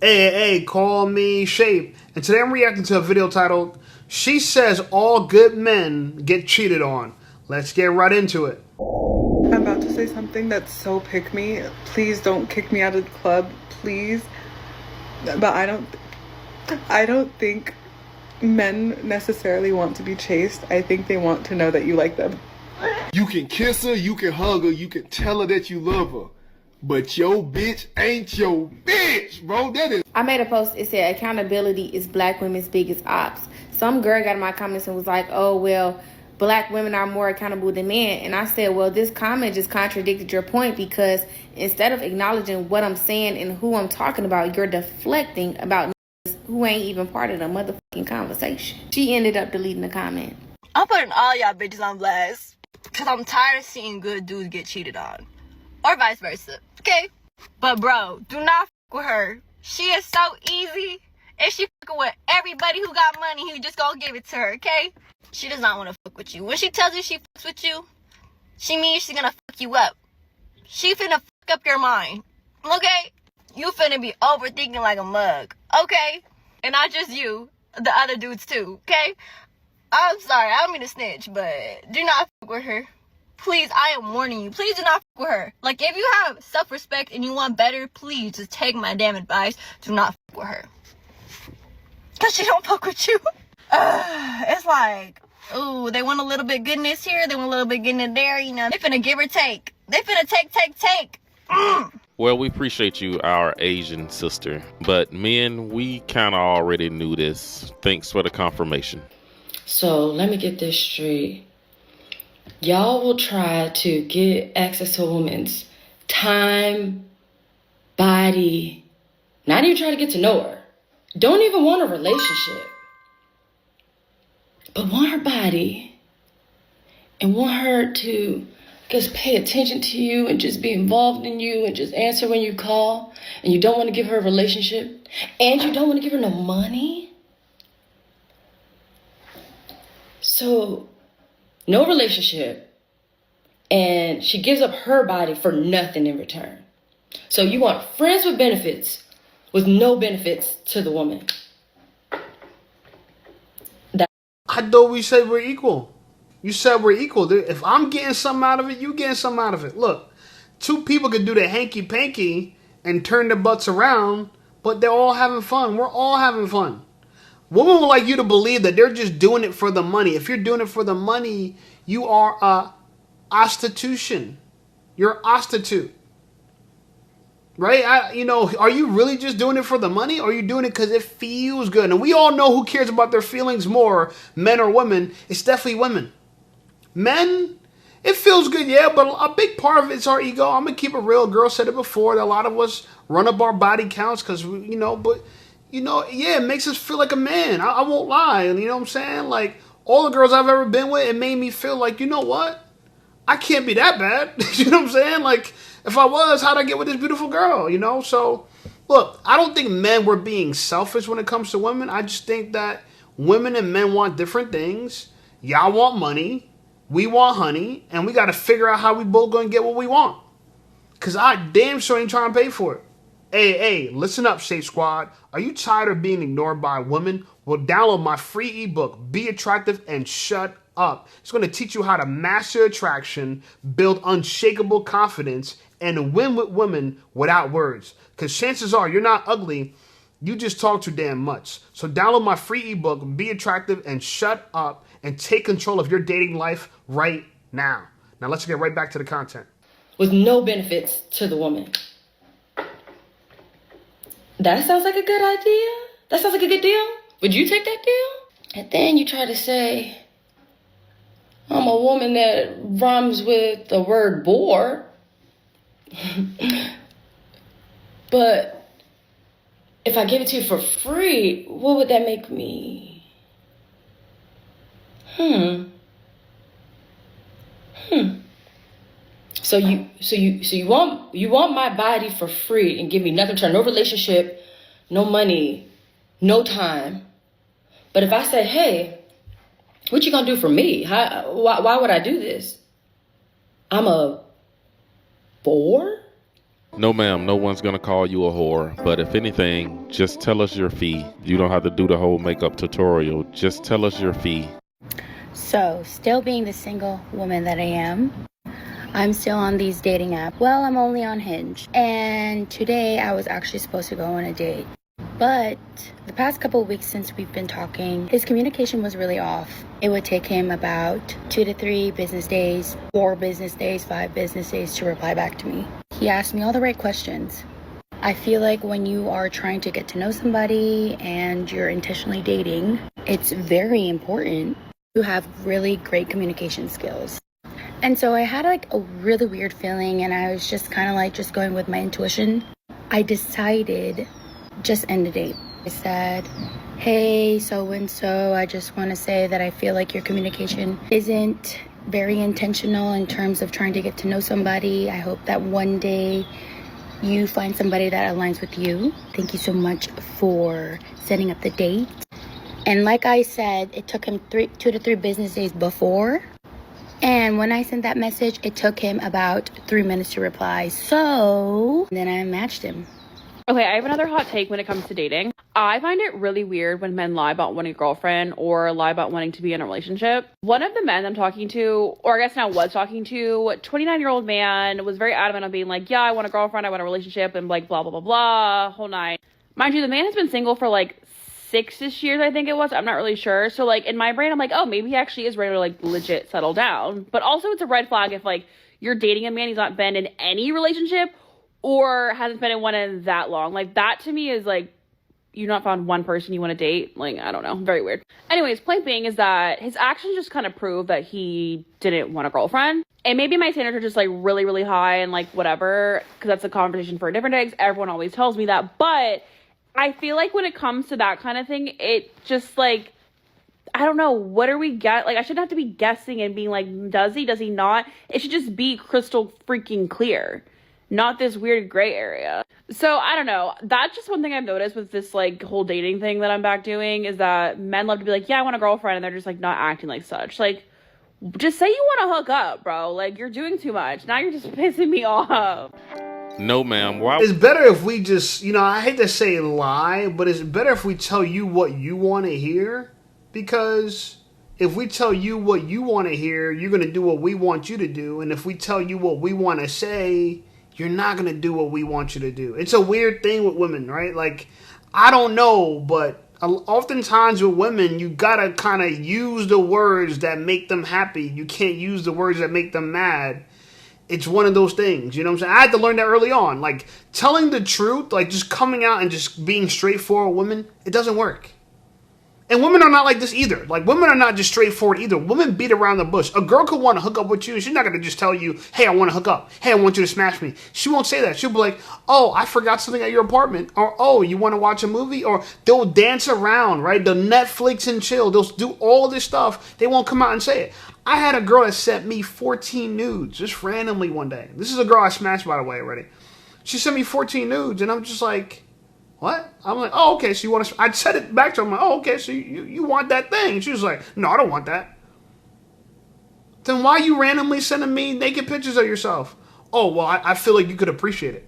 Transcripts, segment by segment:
Hey, call me Shape. And today I'm reacting to a video titled, She Says All Good Men Get Cheated On. Let's get right into it. I'm about to say something that's so pick me. Please don't kick me out of the club, please. But I don't think men necessarily want to be chased. I think they want to know that you like them. You can kiss her, you can hug her, you can tell her that you love her. But your bitch ain't your bitch, bro. That is. I made a post, it said accountability is black women's biggest ops. Some girl got in my comments and was like, oh, well, black women are more accountable than men. And I said, well, this comment just contradicted your point, because instead of acknowledging what I'm saying and who I'm talking about, you're deflecting about who ain't even part of the motherfucking conversation. She ended up deleting the comment. I'm putting all y'all bitches on blast because I'm tired of seeing good dudes get cheated on. Or vice versa, okay? But bro, do not fuck with her. She is so easy. If she fucking with everybody who got money, he just gonna give it to her, okay? She does not want to fuck with you. When she tells you she fucks with you, she means she's gonna fuck you up. She finna fuck up your mind, okay? You finna be overthinking like a mug, okay? And not just you, the other dudes too, okay? I'm sorry, I don't mean to snitch, but do not fuck with her. Please, I am warning you. Please do not fuck with her. Like, if you have self-respect and you want better, please just take my damn advice. Do not fuck with her. Because she don't fuck with you. It's like, ooh, they want a little bit goodness here. They want a little bit goodness there. You know, they finna give or take. They finna take. Well, we appreciate you, our Asian sister. But men, we kind of already knew this. Thanks for the confirmation. So let me get this straight. Y'all will try to get access to a woman's time, body, not even try to get to know her. Don't even want a relationship, but want her body and want her to just pay attention to you and just be involved in you and just answer when you call, and you don't want to give her a relationship and you don't want to give her no money. So no relationship, and she gives up her body for nothing in return. So you want friends with benefits with no benefits to the woman. I thought we said we're equal. You said we're equal. If I'm getting something out of it, you getting something out of it. Look, two people could do the hanky-panky and turn their butts around, but they're all having fun. We're all having fun. Women would like you to believe that they're just doing it for the money. If you're doing it for the money, you are a prostitution. You're a prostitute. Right? Are you really just doing it for the money, or are you doing it because it feels good? And we all know who cares about their feelings more, men or women. It's definitely women. Men, it feels good, yeah, but a big part of it's our ego. I'm going to keep it real. Girl said it before, that a lot of us run up our body counts because, yeah, it makes us feel like a man. I won't lie. You know what I'm saying? Like, all the girls I've ever been with, it made me feel like, you know what? I can't be that bad. You know what I'm saying? Like, if I was, how'd I get with this beautiful girl? So, look, I don't think men were being selfish when it comes to women. I just think that women and men want different things. Y'all want money. We want honey. And we got to figure out how we both going to get what we want. Because I damn sure ain't trying to pay for it. Hey, listen up, Shape Squad. Are you tired of being ignored by women? Well, download my free ebook, Be Attractive and Shut Up. It's going to teach you how to master attraction, build unshakable confidence, and win with women without words. Because chances are you're not ugly, you just talk too damn much. So download my free ebook, Be Attractive and Shut Up, and take control of your dating life right now. Now let's get right back to the content. With no benefits to the woman. That sounds like a good idea. That sounds like a good deal. Would you take that deal? And then you try to say, I'm a woman that rhymes with the word bore. But if I give it to you for free, what would that make me? So you want my body for free and give me nothing to no relationship, no money, no time. But if I said, hey, what you gonna do for me? Why would I do this? I'm a bore? No, ma'am, no one's gonna call you a whore. But if anything, just tell us your fee. You don't have to do the whole makeup tutorial. Just tell us your fee. So, still being the single woman that I am, I'm still on these dating apps. Well, I'm only on Hinge. And today I was actually supposed to go on a date. But the past couple of weeks since we've been talking, his communication was really off. It would take him about 2 to 3 business days, 4 business days, 5 business days to reply back to me. He asked me all the right questions. I feel like when you are trying to get to know somebody and you're intentionally dating, it's very important to have really great communication skills. And so I had like a really weird feeling, and I was just kind of like just going with my intuition. I decided just end the date. I said, hey, so-and-so, I just want to say that I feel like your communication isn't very intentional in terms of trying to get to know somebody. I hope that one day you find somebody that aligns with you. Thank you so much for setting up the date. And like I said, it took him 2 to 3 business days before. And when I sent that message, it took him about 3 minutes to reply. So then I matched him. Okay, I have another hot take when it comes to dating. I find it really weird when men lie about wanting a girlfriend or lie about wanting to be in a relationship. One of the men I'm talking to, or I guess now was talking to, 29-year-old man, was very adamant on being like, yeah, I want a girlfriend, I want a relationship, and like blah, blah, blah, blah, whole nine. Mind you, the man has been single for like 6-ish years, I think it was. I'm not really sure. So like in my brain, I'm like, oh, maybe he actually is ready to like legit settle down. But also it's a red flag if like you're dating a man, he's not been in any relationship or hasn't been in one in that long. Like that to me is like, you've not found one person you want to date. Like, I don't know. Very weird. Anyways, point being is that his actions just kind of prove that he didn't want a girlfriend. And maybe my standards are just like really, really high and like whatever, because that's a conversation for a different day. Everyone always tells me that. But I feel like when it comes to that kind of thing, it just like, I don't know, what are we like, I shouldn't have to be guessing and being like, does he not? It should just be crystal freaking clear. Not this weird gray area. So I don't know. That's just one thing I've noticed with this like whole dating thing that I'm back doing is that men love to be like, yeah, I want a girlfriend. And they're just like not acting like such. Like, just say you want to hook up, bro. Like, you're doing too much. Now you're just pissing me off. No, ma'am. Why? It's better if we just, I hate to say lie, but it's better if we tell you what you want to hear. Because if we tell you what you want to hear, you're going to do what we want you to do. And if we tell you what we want to say, you're not going to do what we want you to do. It's a weird thing with women, right? Like, I don't know, but oftentimes with women, you got to kind of use the words that make them happy. You can't use the words that make them mad. It's one of those things, you know what I'm saying? I had to learn that early on. Like, telling the truth, like just coming out and just being straightforward with women, it doesn't work. And women are not like this either. Like, women are not just straightforward either. Women beat around the bush. A girl could want to hook up with you. She's not going to just tell you, hey, I want to hook up. Hey, I want you to smash me. She won't say that. She'll be like, oh, I forgot something at your apartment. Or, oh, you want to watch a movie? Or they'll dance around, right? They'll Netflix and chill. They'll do all this stuff. They won't come out and say it. I had a girl that sent me 14 nudes just randomly one day. This is a girl I smashed, by the way, already. She sent me 14 nudes, and I'm just like, what? I'm like, oh, okay, so you want to... I said it back to her. I'm like, oh, okay, so you want that thing. And she was like, no, I don't want that. Then why are you randomly sending me naked pictures of yourself? Oh, well, I feel like you could appreciate it.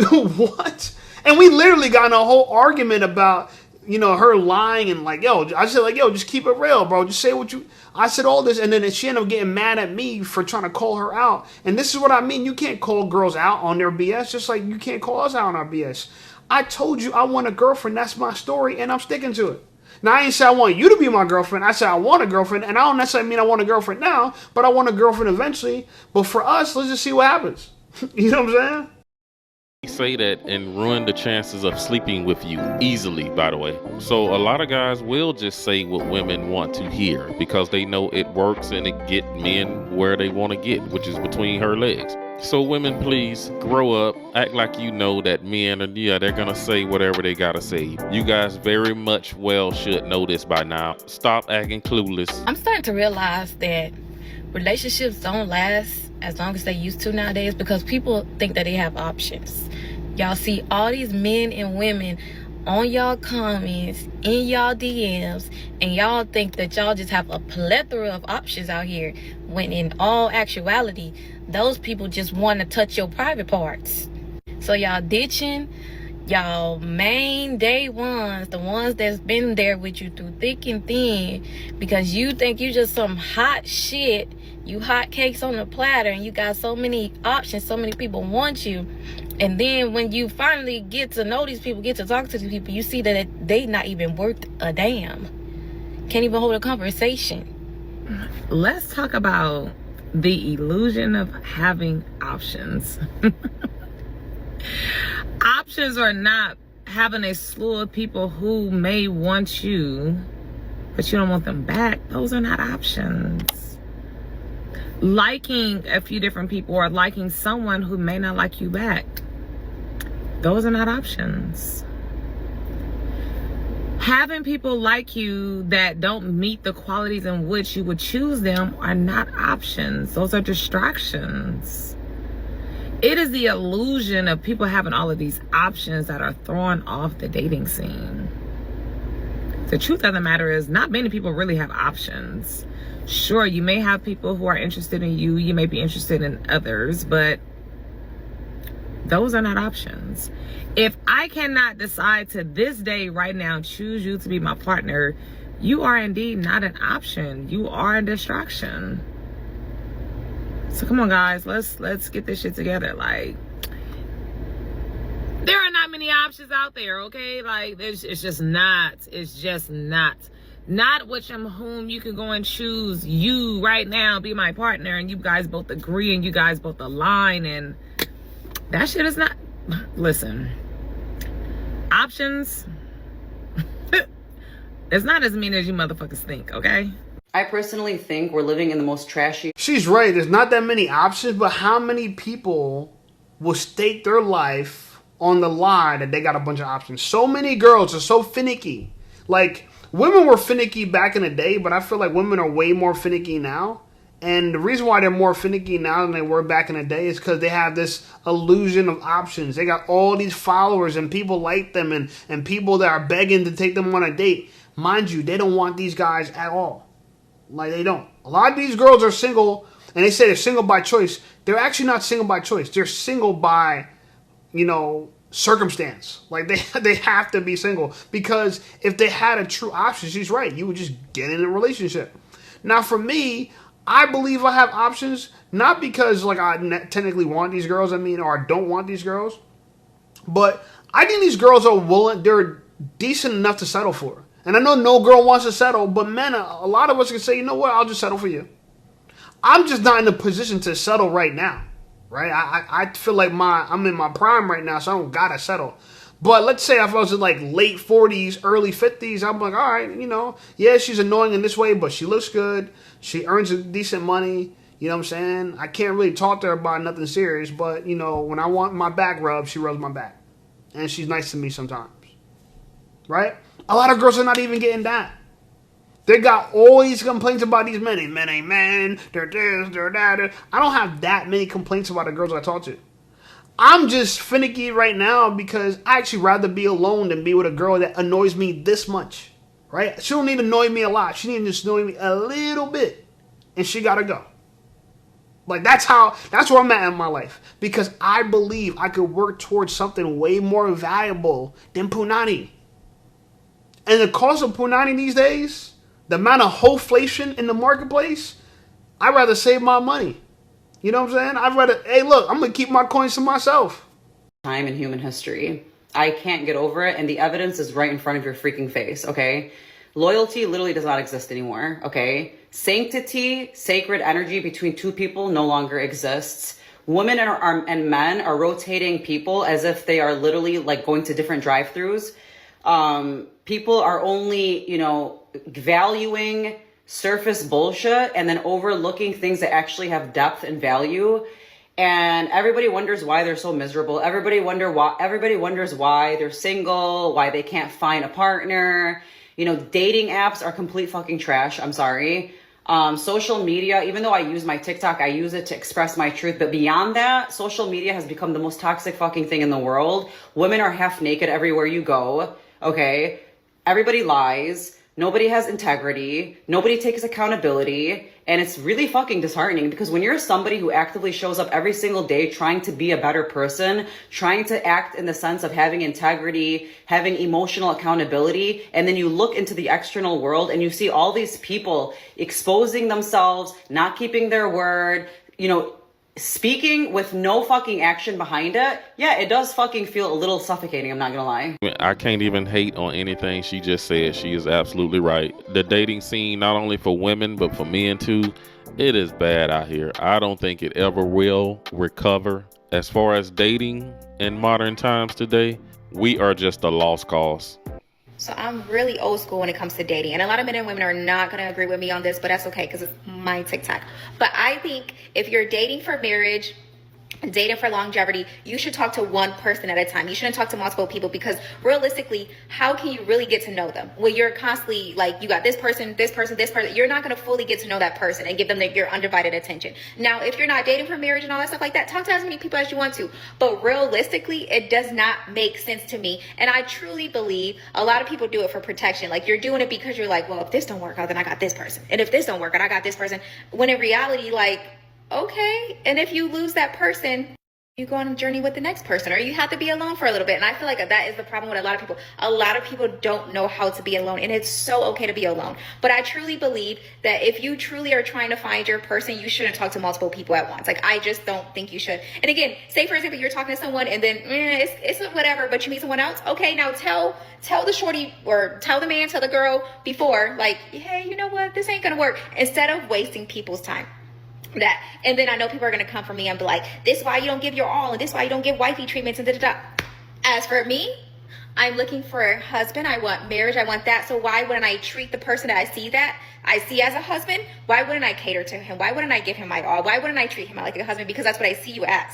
What? And we literally got in a whole argument about, her lying and like, I said like, just keep it real, bro. Just say what you... I said all this, and then she ended up getting mad at me for trying to call her out. And this is what I mean. You can't call girls out on their BS, just like you can't call us out on our BS. I told you I want a girlfriend. That's my story, and I'm sticking to it. Now, I ain't say I want you to be my girlfriend. I said I want a girlfriend, and I don't necessarily mean I want a girlfriend now, but I want a girlfriend eventually. But for us, let's just see what happens. You know what I'm saying? Say that and ruin the chances of sleeping with you easily, by the way. So a lot of guys will just say what women want to hear because they know it works and it get men where they want to get, which is between her legs. So women, please grow up, act like you know that men are, they're gonna say whatever they gotta say. You guys very much well should know this by now. Stop acting clueless. I'm starting to realize that relationships don't last as long as they used to nowadays because people think that they have options. Y'all see all these men and women on y'all comments, in y'all DMs, and y'all think that y'all just have a plethora of options out here, when in all actuality, those people just want to touch your private parts. So y'all ditching y'all main day ones, the ones that's been there with you through thick and thin, because you think you just some hot shit, you hot cakes on a platter, and you got so many options, so many people want you. And then when you finally get to know these people, get to talk to these people, you see that they not even worth a damn. Can't even hold a conversation. Let's talk about the illusion of having options. Options are not having a slew of people who may want you, but you don't want them back. Those are not options. Liking a few different people or liking someone who may not like you back. Those are not options. Having people like you that don't meet the qualities in which you would choose them are not options. Those are distractions. It is the illusion of people having all of these options that are thrown off the dating scene. The truth of the matter is, not many people really have options. Sure, you may have people who are interested in you, you may be interested in others, but those are not options. If I cannot decide to this day right now choose you to be my partner, you are indeed not an option. You are a distraction. So come on, guys, let's get this shit together. Like, there are not many options out there, okay? Like, it's just not which and whom you can go and choose you right now, be my partner, and you guys both agree and you guys both align, and that shit is not. Listen, options, it's not as mean as you motherfuckers think, okay? I personally think we're living in the most trashy. She's right. There's not that many options, but how many people will stake their life on the lie that they got a bunch of options? So many girls are so finicky. Like, women were finicky back in the day, but I feel like women are way more finicky now. And the reason why they're more finicky now than they were back in the day is because they have this illusion of options. They got all these followers and people like them and people that are begging to take them on a date. Mind you, they don't want these guys at all. Like, they don't. A lot of these girls are single, and they say they're single by choice. They're actually not single by choice. They're single by, circumstance. Like, they have to be single. Because if they had a true option, she's right, you would just get in a relationship. Now, for me, I believe I have options, not because, I technically want these girls, or I don't want these girls. But I think these girls are willing, they're decent enough to settle for. And I know no girl wants to settle, but men, a lot of us can say, you know what, I'll just settle for you. I'm just not in a position to settle right now, right? I feel like I'm in my prime right now, so I don't gotta settle. But let's say if I was in late 40s, early 50s, I'm like, all right, yeah, she's annoying in this way, but she looks good. She earns decent money. You know what I'm saying? I can't really talk to her about nothing serious, but, when I want my back rubbed, she rubs my back. And she's nice to me sometimes. Right? A lot of girls are not even getting that. They got all these complaints about these men. These men ain't men. They're this, they're that. I don't have that many complaints about the girls I talk to. I'm just finicky right now because I actually rather be alone than be with a girl that annoys me this much. Right? She don't need to annoy me a lot. She need to just annoy me a little bit. And she gotta go. Like, that's where I'm at in my life. Because I believe I could work towards something way more valuable than punani. And the cost of punani these days, the amount of hoflation in the marketplace, I'd rather save my money. You know what I'm saying? I'd rather, hey, look, I'm going to keep my coins to myself. Time in human history. I can't get over it, and the evidence is right in front of your freaking face, okay? Loyalty literally does not exist anymore, okay? Sanctity, sacred energy between two people no longer exists. Women and men are rotating people as if they are literally going to different drive-thrus. People are only, valuing surface bullshit and then overlooking things that actually have depth and value. And everybody wonders why they're so miserable. Everybody wonders why they're single, why they can't find a partner. Dating apps are complete fucking trash. I'm sorry. Social media, even though I use my TikTok, I use it to express my truth. But beyond that, social media has become the most toxic fucking thing in the world. Women are half naked everywhere you go. okay? Everybody lies. Nobody has integrity. Nobody takes accountability. And it's really fucking disheartening because when you're somebody who actively shows up every single day trying to be a better person, trying to act in the sense of having integrity, having emotional accountability, and then you look into the external world and you see all these people exposing themselves, not keeping their word, you know, speaking with no fucking action behind it, yeah, it does fucking feel a little suffocating, I'm not gonna lie. I can't even hate on anything she just said. She is absolutely right. The dating scene, not only for women, but for men too, it is bad out here. I don't think it ever will recover. As far as dating in modern times today, we are just a lost cause. So I'm really old school when it comes to dating. And a lot of men and women are not going to agree with me on this, but that's okay because it's my TikTok. But I think if you're dating for marriage, dating for longevity, you should talk to one person at a time. You shouldn't talk to multiple people because realistically, how can you really get to know them when you're constantly like, you got this person, this person, this person? You're not going to fully get to know that person and give them your undivided attention. Now, if you're not dating for marriage and all that stuff like that, talk to as many people as you want to. But realistically, it does not make sense to me. And I truly believe a lot of people do it for protection. Like you're doing it because you're like, well, if this don't work out, then I got this person. And if this don't work out, I got this person. When in reality, like, okay, and if you lose that person, you go on a journey with the next person, or you have to be alone for a little bit. And I feel like that is the problem with a lot of people. A lot of people don't know how to be alone, and it's so okay to be alone. But I truly believe that if you truly are trying to find your person, you shouldn't talk to multiple people at once. Like, I just don't think you should. And again, say for example, you're talking to someone and then it's whatever, but you meet someone else. Okay, now tell the shorty or tell the man, tell the girl before, like, hey, you know what, this ain't gonna work, instead of wasting people's time. That, and then I know people are going to come for me and be like, this is why you don't give your all, and this is why you don't give wifey treatments, and da-da-da. As for me, I'm looking for a husband. I want marriage. I want that. So why wouldn't I treat the person that I see as a husband? Why wouldn't I cater to him? Why wouldn't I give him my all? Why wouldn't I treat him like a husband? Because that's what I see you as,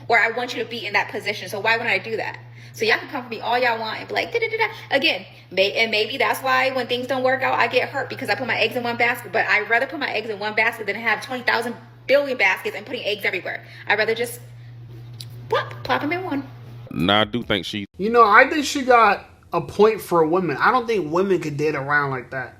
or I want you to be in that position. So why wouldn't I do that? So y'all can come for me all y'all want and be like, da-da-da-da. Again, and maybe that's why when things don't work out, I get hurt because I put my eggs in one basket. But I'd rather put my eggs in one basket than have 20,000 billion baskets and putting eggs everywhere. I'd rather just plop them in one. Now, I do think she... You know, I think she got a point for women. I don't think women could date around like that.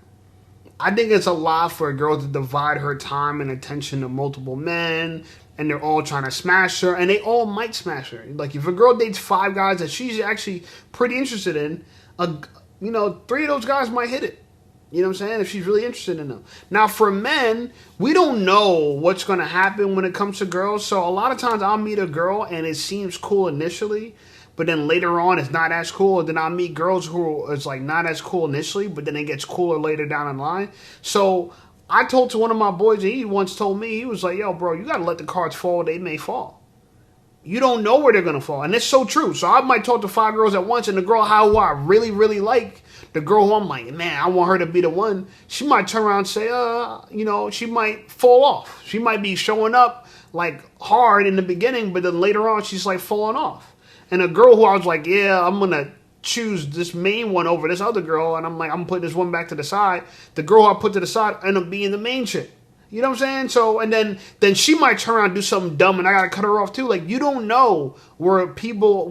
I think it's a lot for a girl to divide her time and attention to multiple men, and they're all trying to smash her, and they all might smash her. Like, if a girl dates 5 guys that she's actually pretty interested in, 3 of those guys might hit it. You know what I'm saying? If she's really interested in them. Now, for men, we don't know what's going to happen when it comes to girls. So a lot of times I'll meet a girl and it seems cool initially, but then later on it's not as cool. And then I'll meet girls who it's like not as cool initially, but then it gets cooler later down the line. So I told to one of my boys, and he once told me, he was like, yo, bro, you got to let the cards fall. They may fall. You don't know where they're going to fall. And it's so true. So I might talk to 5 girls at once, and the girl who I really, really like, the girl who I'm like, man, I want her to be the one, she might turn around and say, she might fall off. She might be showing up like hard in the beginning, but then later on she's like falling off. And a girl who I was like, yeah, I'm going to choose this main one over this other girl, and I'm like, I'm putting this one back to the side. The girl who I put to the side ended up being the main chick. You know what I'm saying? So, and then she might turn around and do something dumb, and I gotta cut her off too. Like, you don't know what people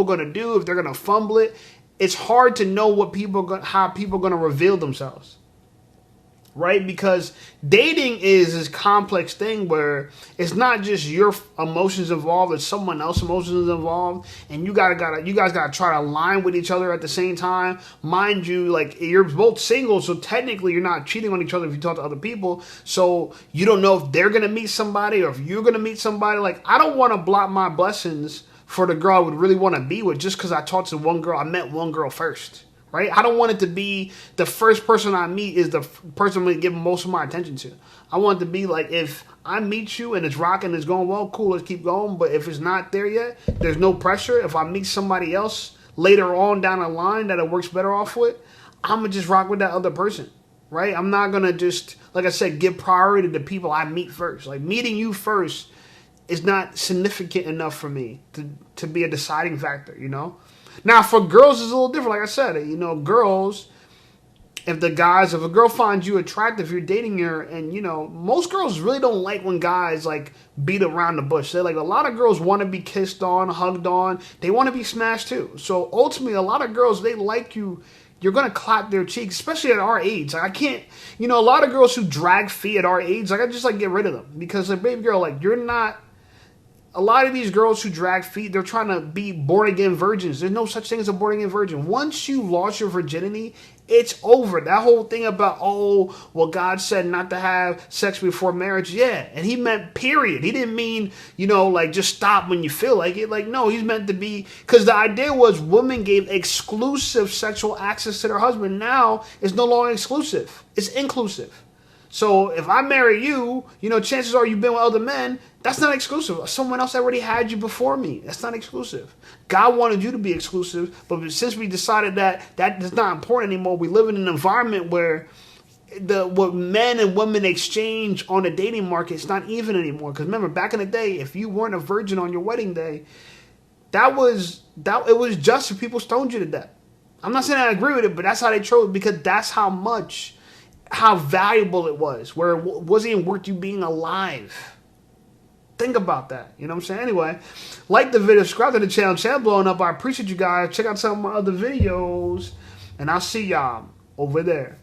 gonna do, if they're gonna fumble it. It's hard to know how people gonna reveal themselves, right? Because dating is this complex thing where it's not just your emotions involved; it's someone else's emotions involved, and you guys gotta try to align with each other at the same time. Mind you, like, you're both single, so technically you're not cheating on each other if you talk to other people. So you don't know if they're gonna meet somebody or if you're gonna meet somebody. Like, I don't want to block my blessings for the girl I would really want to be with just because I talked to one girl. I met one girl first. Right? I don't want it to be the first person I meet is the person I'm going to give most of my attention to. I want it to be like, if I meet you and it's rocking, it's going well, cool, let's keep going. But if it's not there yet, there's no pressure. If I meet somebody else later on down the line that it works better off with, I'm going to just rock with that other person. Right? I'm not going to just, like I said, give priority to people I meet first. Like, meeting you first is not significant enough for me to be a deciding factor, you know? Now, for girls, it's a little different. Like I said, girls, if a girl finds you attractive, you're dating her, and you know, most girls really don't like when guys like beat around the bush. They're like, a lot of girls want to be kissed on, hugged on. They want to be smashed too. So ultimately, a lot of girls, they like you. You're going to clap their cheeks, especially at our age. Like, I can't, you know, a lot of girls who drag feet at our age, like, I just, like, get rid of them. Because, like, baby girl, like, you're not, a lot of these girls who drag feet, they're trying to be born-again virgins. There's no such thing as a born-again virgin. Once you lost your virginity, it's over. That whole thing about, oh, well, God said not to have sex before marriage. Yeah, and he meant period. He didn't mean, you know, like, just stop when you feel like it. Like, no, he's meant to be, because the idea was women gave exclusive sexual access to their husband. Now, it's no longer exclusive. It's inclusive. So if I marry you, you know, chances are you've been with other men. That's not exclusive. Someone else already had you before me. That's not exclusive. God wanted you to be exclusive, but since we decided that is not important anymore, we live in an environment where what men and women exchange on the dating market is not even anymore. Because remember, back in the day, if you weren't a virgin on your wedding day, it was just if people stoned you to death. I'm not saying I agree with it, but that's how they chose it, because that's how valuable it was, where it wasn't even worth you being alive. Think about that. You know what I'm saying? Anyway, like the video, subscribe to the channel blowing up. I appreciate you guys. Check out some of my other videos, and I'll see y'all over there.